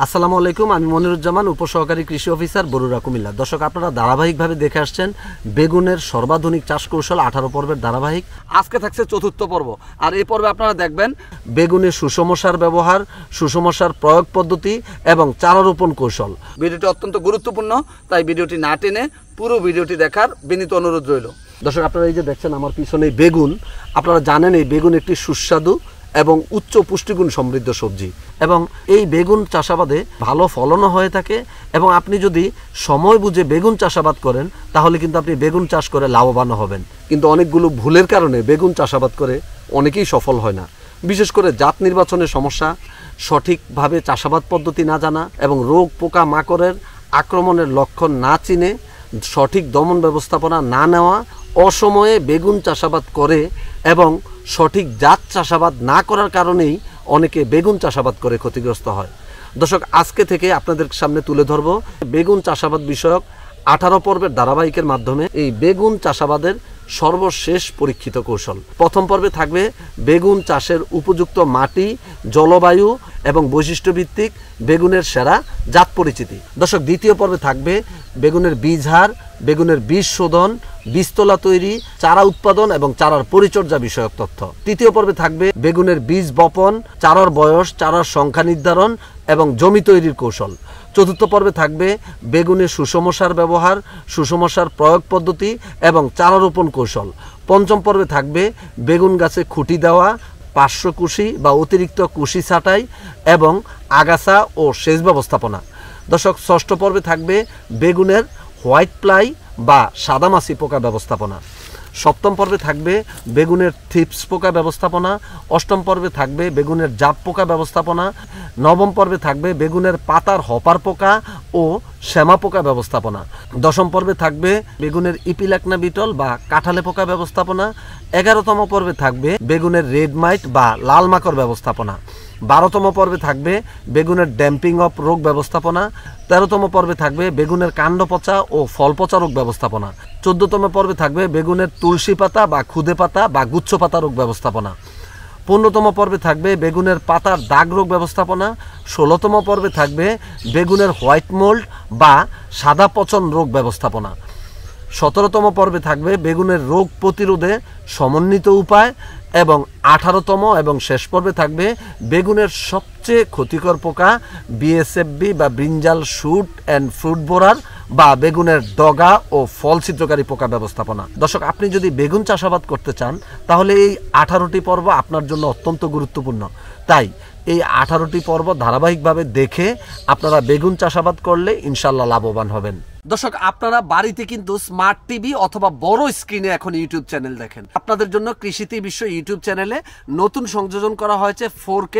আসসালামু আলাইকুম, আমি মনিরুজ্জামান, উপসহকারী কৃষি অফিসার, বরুড়া, কুমিল্লা। দর্শক, আপনারা ধারাবাহিকভাবে দেখে আসছেন বেগুনের সর্বাধুনিক চাষ কৌশল 18 পর্বের ধারাবাহিক। আজকে থাকছে 4র্থ পর্ব। আর এই পর্বে আপনারা দেখবেন বেগুনের সুষম সার ব্যবহার, সুষম সার প্রয়োগ পদ্ধতি এবং চারা রোপণ কৌশল। ভিডিওটি অত্যন্ত গুরুত্বপূর্ণ, তাই ভিডিওটি না টেনে পুরো ভিডিওটি দেখার বিনীত অনুরোধ রইল। দর্শক, আপনারা এই যে দেখছেন আমার পিছনে বেগুন, আপনারা জানেন এই বেগুন একটি সুস্বাদু এবং উচ্চ পুষ্টিগুণ সমৃদ্ধ সবজি, এবং এই বেগুন চাষাবাদে ভালো ফলনও হয়ে থাকে। এবং আপনি যদি সময় বুঝে বেগুন চাষাবাদ করেন তাহলে কিন্তু আপনি বেগুন চাষ করে লাভবান হবেন। কিন্তু অনেকগুলো ভুলের কারণে বেগুন চাষাবাদ করে অনেকেই সফল হয় না। বিশেষ করে জাত নির্বাচনের সমস্যা, সঠিকভাবে চাষাবাদ পদ্ধতি না জানা এবং রোগ পোকা মাকড়ের আক্রমণের লক্ষণ না চিনে সঠিক দমন ব্যবস্থাপনা না নেওয়া, অসময়ে বেগুন চাষাবাদ করে এবং সঠিক জাত চাষাবাদ না করার কারণেই অনেকে বেগুন চাষাবাদ করে ক্ষতিগ্রস্ত হয়। দর্শক, আজকে থেকে আপনাদের সামনে তুলে ধরব বেগুন চাষাবাদ বিষয়ক 18 পর্বের ধারাবাহিকের মাধ্যমে এই বেগুন চাষাবাদের সর্বশেষ পরীক্ষিত কৌশল। প্রথম পর্বে থাকবে বেগুন চাষের উপযুক্ত মাটি, জলবায়ু এবং বৈশিষ্ট্যভিত্তিক বেগুনের সেরা জাত পরিচিতি। দর্শক, দ্বিতীয় পর্বে থাকবে বেগুনের বীজ হার, বেগুনের বীজ শোধন, বীজতলা তৈরি, চারা উৎপাদন এবং চারার পরিচর্যা বিষয়ক তথ্য। তৃতীয় পর্বে থাকবে বেগুনের বীজ বপন, চারার বয়স, চারার সংখ্যা নির্ধারণ এবং জমি তৈরির কৌশল। চতুর্থ পর্বে থাকবে বেগুনের সুষম সার ব্যবহার, সুষম সার প্রয়োগ পদ্ধতি এবং চারা রোপণ কৌশল। পঞ্চম পর্বে থাকবে বেগুন গাছে খুঁটি দেওয়া, পার্শ্বকুশি বা অতিরিক্ত কুশি ছাঁটাই এবং আগাছা ও সেচ ব্যবস্থাপনা। দর্শক, ষষ্ঠ পর্বে থাকবে বেগুনের হোয়াইট ফ্লাই বা সাদামাছি পোকা ব্যবস্থাপনা। সপ্তম পর্বে থাকবে বেগুনের থ্রিপস পোকা ব্যবস্থাপনা। অষ্টম পর্বে থাকবে বেগুনের জাপ পোকা ব্যবস্থাপনা। নবম পর্বে থাকবে বেগুনের পাতার হপার পোকা ও শ্যামা পোকা ব্যবস্থাপনা। দশম পর্বে থাকবে বেগুনের ইপিলাকনা বিটল বা কাঁঠালে পোকা ব্যবস্থাপনা। 11তম পর্বে থাকবে বেগুনের রেড মাইট বা লাল মাকড় ব্যবস্থাপনা। 12তম পর্বে থাকবে বেগুনের ড্যাম্পিং অফ রোগ ব্যবস্থাপনা। 13তম পর্বে থাকবে বেগুনের কাণ্ড পচা ও ফল পচা রোগ ব্যবস্থাপনা। 14তম পর্বে থাকবে বেগুনের তুলসী পাতা বা খুদে পাতা বা গুচ্ছ পাতা রোগ ব্যবস্থাপনা। 15তম পর্বে থাকবে বেগুনের পাতার দাগ রোগ ব্যবস্থাপনা। 16তম পর্বে থাকবে বেগুনের হোয়াইট মোল্ড বা সাদা পচন রোগ ব্যবস্থাপনা। 17তম পর্বে থাকবে বেগুনের রোগ প্রতিরোধে সমন্বিত উপায় এবং 18তম এবং শেষ পর্বে থাকবে বেগুনের সবচেয়ে ক্ষতিকর পোকা বিএসএফবি বা ব্রিঞ্জাল শুট অ্যান্ড ফ্রুট বোরার বা বেগুনের ডগা ও ফল ছিদ্রকারী পোকা ব্যবস্থাপনা। দর্শক, আপনি যদি বেগুন চাষাবাদ করতে চান তাহলে এই 18টি পর্ব আপনার জন্য অত্যন্ত গুরুত্বপূর্ণ। তাই এই 18টি পর্ব ধারাবাহিকভাবে দেখে আপনারা বেগুন চাষাবাদ করলে ইনশাল্লাহ লাভবান হবেন। দর্শক, আপনারা বাড়িতে কিন্তু স্মার্ট টিভি অথবা বড় স্ক্রিনে এখন ইউটিউব চ্যানেল দেখেন। আপনাদের জন্য কৃষিতে বিশ্ব ইউটিউব চ্যানেলে নতুন সংযোজন করা হয়েছে 4K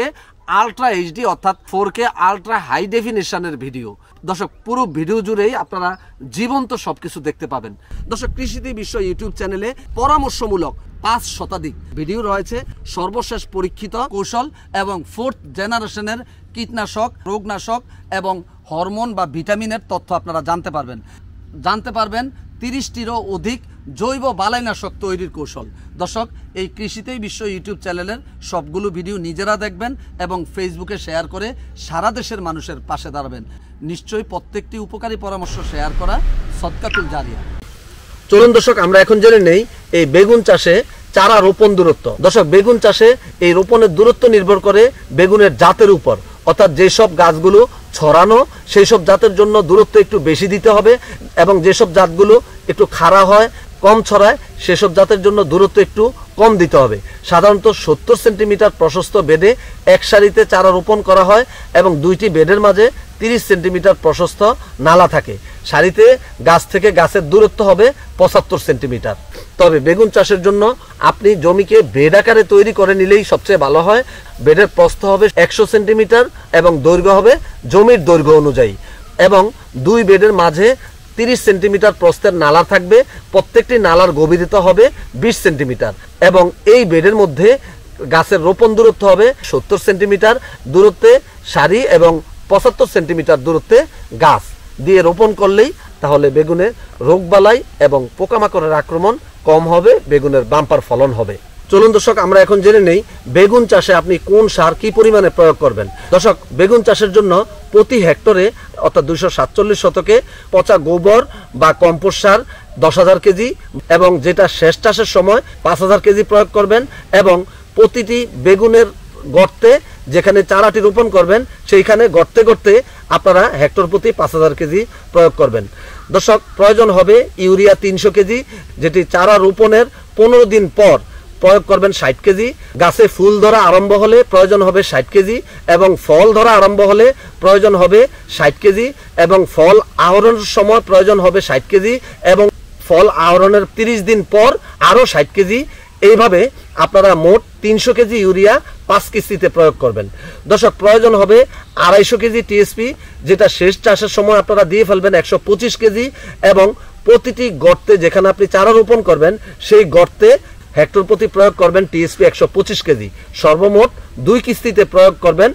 আলট্রা এইচডি অর্থাৎ 4K আলট্রা হাই ডেফিনেশনের ভিডিও। দর্শক, পুরো ভিডিও জুড়েই আপনারা জীবন্ত সবকিছু দেখতে পাবেন। দর্শক, কৃষিতে বিশ্ব ইউটিউব চ্যানেলে পরামর্শমূলক 5 শতাধিক ভিডিও রয়েছে, সর্বশেষ পরীক্ষিত কৌশল এবং 4th জেনারেশনের কীটনাশক, রোগনাশক এবং হরমোন বা ভিটামিনের তথ্য আপনারা জানতে পারবেন 30টিরও অধিক জৈব বালাইনাশক তৈরির কৌশল। দর্শক, এই কৃষিতেই বিশ্ব ইউটিউব চ্যানেলের সবগুলো ভিডিও নিজেরা দেখবেন এবং ফেসবুকে শেয়ার করে সারা দেশের মানুষের পাশে দাঁড়াবেন। নিশ্চয়ই প্রত্যেকটি উপকারী পরামর্শ শেয়ার করা সদকাতুল জারিয়া। চলুন দর্শক, আমরা এখন জেনে নেই এই বেগুন চাষে চারা রোপণ দূরত্ব। দর্শক, বেগুন চাষে এই রোপণের দূরত্ব নির্ভর করে বেগুনের জাতের উপর, অর্থাৎ যেসব গাছগুলো ছড়ানো সেই সব জাতের জন্য দূরত্ব একটু বেশি দিতে হবে এবং যেসব জাতগুলো একটু খাড়া হয়, কম ছড়ায়, সেসব জাতের জন্য দূরত্ব একটু কম দিতে হবে। সাধারণত 70 সেন্টিমিটার প্রশস্ত বেডে এক সারিতে চারা রোপণ করা হয় এবং 2টি বেডের মাঝে 30 সেন্টিমিটার প্রশস্ত নালা থাকে। সারিতে গাছ থেকে গাছের দূরত্ব হবে 75 সেন্টিমিটার। তবে বেগুন চাষের জন্য আপনি জমিকে বেড আকারে তৈরি করে নিলেই সবচেয়ে ভালো হয়। বেডের প্রস্থ হবে 100 সেন্টিমিটার এবং দৈর্ঘ্য হবে জমির দৈর্ঘ্য অনুযায়ী এবং 2 বেডের মাঝে 30 সেন্টিমিটার প্রস্থের নালা থাকবে। প্রত্যেকটি নালার গভীরতা হবে 20 সেন্টিমিটার এবং এই বেডের মধ্যে গাছের রোপণ দূরত্ব হবে 70 সেন্টিমিটার দূরত্বে সারি এবং 75 সেন্টিমিটার দূরত্বে গাছ দিয়ে রোপণ করলেই তাহলে বেগুনে রোগবালাই এবং পোকামাকড়ের আক্রমণ কম হবে, বেগুনের বাম্পার ফলন হবে। চলুন দর্শক আমরা এখন জেনে নেই বেগুন চাষে আপনি কোন সার কি পরিমাণে প্রয়োগ করবেন। দর্শক, বেগুন চাষের জন্য প্রতি হেক্টরে অর্থাৎ 247 শতকে পচা গোবর বা কম্পোস্ট সার 10,000 কেজি এবং যেটা শেষ চাষের সময় 5,000 কেজি প্রয়োগ করবেন এবং প্রতিটি বেগুনের গর্তে যেখানে চারাটি রোপণ করবেন সেইখানে গর্তে গর্তে আপনারা হেক্টর প্রতি 5,000 কেজি প্রয়োগ করবেন। দর্শক, প্রয়োজন হবে ইউরিয়া 300 কেজি, যেটি চারা রোপণের 15 দিন পর প্রয়োগ করবেন 60 কেজি। গাছে ফুল ধরা আরম্ভ হলে প্রয়োজন হবে 60 কেজি এবং ফল ধরা আরম্ভ হলে প্রয়োজন হবে 60 কেজি এবং ফল আহরণের সময় প্রয়োজন হবে 60 কেজি এবং ফল আহরণের 30 দিন পর আরও 60 কেজি। এইভাবে আপনারা মোট 300 কেজি ইউরিয়া 5 কিস্তিতে প্রয়োগ করবেন। দর্শক, প্রয়োজন হবে 250 কেজি টিএসপি, যেটা শেষ চাষের সময় আপনারা দিয়ে ফেলবেন 125 কেজি এবং প্রতিটি গর্তে যেখানে আপনি চারা রোপণ করবেন সেই গর্তে হেক্টর প্রতি প্রয়োগ করবেন টিএসপি 125 কেজি। সর্বমোট 2 কিস্তিতে প্রয়োগ করবেন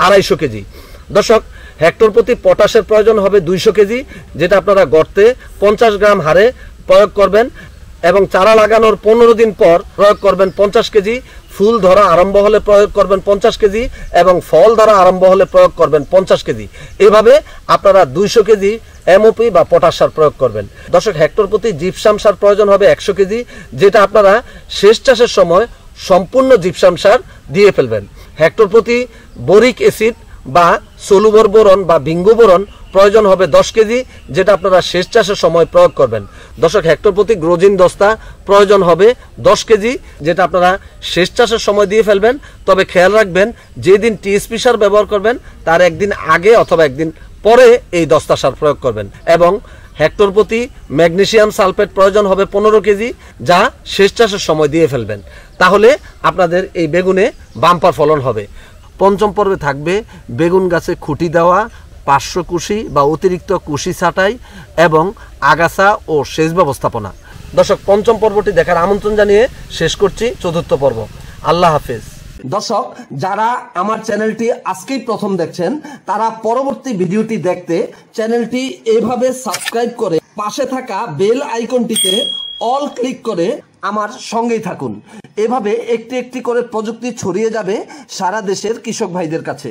250 কেজি। দর্শক, হেক্টর প্রতি পটাশের প্রয়োজন হবে 200 কেজি, যেটা আপনারা গর্তে 50 গ্রাম হারে প্রয়োগ করবেন এবং চারা লাগানোর 15 দিন পর প্রয়োগ করবেন 50 কেজি। ফুল ধরা আরম্ভ হলে প্রয়োগ করবেন 50 কেজি এবং ফল ধরা আরম্ভ হলে প্রয়োগ করবেন 50 কেজি। এভাবে আপনারা 200 কেজি এমওপি বা পটাশ সার প্রয়োগ করবেন। দর্শক, হেক্টর প্রতি জিপসাম সার প্রয়োজন হবে 100 কেজি, যেটা আপনারা শেষ চাষের সময় সম্পূর্ণ জিপসাম সার দিয়ে ফেলবেন। হেক্টর প্রতি বোরিক অ্যাসিড বা সলুবর বোরন বা ভিঙ্গু বোরন প্রয়োজন হবে 10 কেজি, যেটা আপনারা শেষ চাষের সময় প্রয়োগ করবেন। দর্শক, হেক্টর প্রতি গ্রোজিন দস্তা প্রয়োজন হবে 10 কেজি, যেটা আপনারা শেষ চাষের সময় দিয়ে ফেলবেন। তবে খেয়াল রাখবেন, যেদিন টিএসপি সার ব্যবহার করবেন তার একদিন আগে অথবা একদিন পরে এই দস্তা সার প্রয়োগ করবেন এবং হেক্টর প্রতি ম্যাগনেসিয়াম সালফেট প্রয়োজন হবে 15 কেজি, যা শেষ চাষের সময় দিয়ে ফেলবেন। তাহলে আপনাদের এই বেগুনে বাম্পার ফলন হবে। পঞ্চম পর্বে থাকবে বেগুন গাছে খুঁটি দেওয়া, পার্শ্ব কুশি বা অতিরিক্ত কুশি ছাঁটাই এবং আগাছা ও সেচ ব্যবস্থাপনা। দর্শক, পঞ্চম পর্বটি দেখার আমন্ত্রণ জানিয়ে শেষ করছি চতুর্থ পর্ব। আল্লাহ হাফেজ। দর্শক, যারা আমার চ্যানেলটি আজকেই প্রথম দেখছেন তারা পরবর্তী ভিডিওটি দেখতে চ্যানেলটি এভাবে সাবস্ক্রাইব করে পাশে থাকা বেল আইকনটিতে অল ক্লিক করে আমার সঙ্গেই থাকুন। এভাবে একটি একটি করে প্রযুক্তি ছড়িয়ে যাবে সারা দেশের কৃষক ভাইদের কাছে।